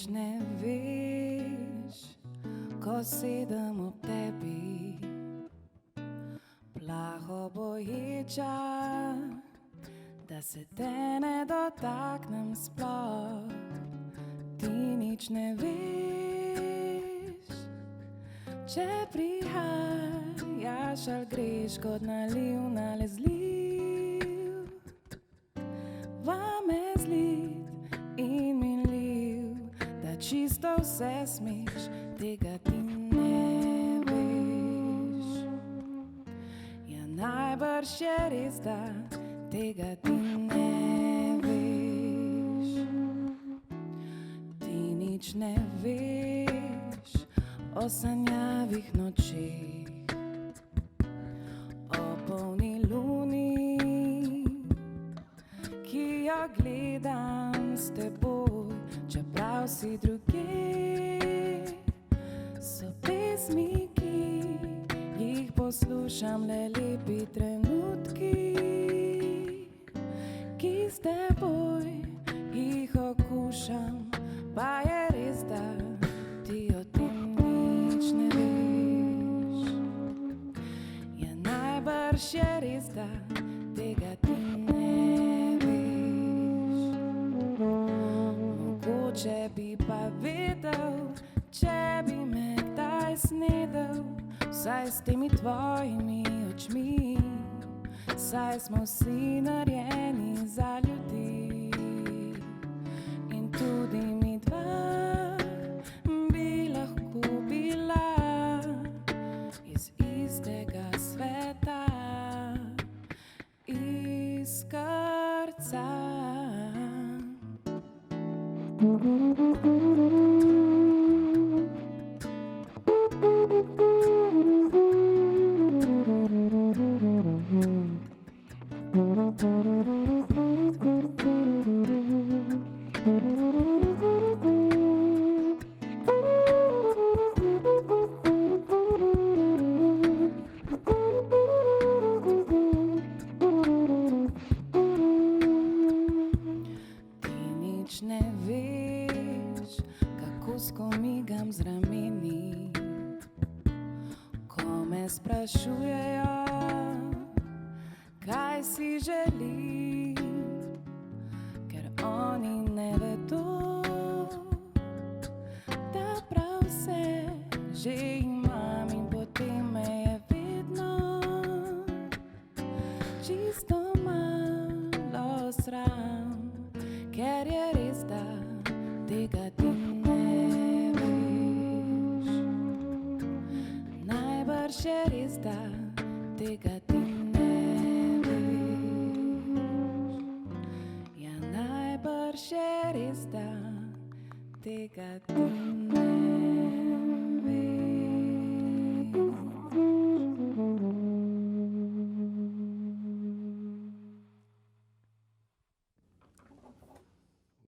Ne veš, ko sedem ob tebi, plaho boječa, da se te ne dotaknem sploh. Ti nič ne veš, če prihajaš ali greš kot naliv nalezljiv, vame zlit in minljiv, da čisto vse smeš, tega ti ne veš. Ja, najbrž je res, da tega ti ne veš. Ti nič ne veš o sanjavih nočeh, o polni luni, ki jo gledam s teboj, čeprav si drugje. So pesmi, ki jih poslušam, le lepi trenutki, ki s teboj jih okušam, pa je res, da ti o tem nič ne veš. Ja, najbrž je res, da tega ti ne veš. Mogoče bi pa vedel, če bi me kdaj snedel, vsaj s temi tvojimi očmi, saj smo vsi narejeni za ljudi. In tudi mi dva bi lahko bila iz istega sveta, iz krca. Ne veš, kako skomigam z rameni, ko me sprašujejo, kaj si želim, ker oni ne vedo, da prav vse že imam in potem me je vedno čisto malo sram. Ker je res, da tega ti ne veš. Najbrž je res, da tega ti ne veš. Ja, najbrž je res, da tega ti ne veš.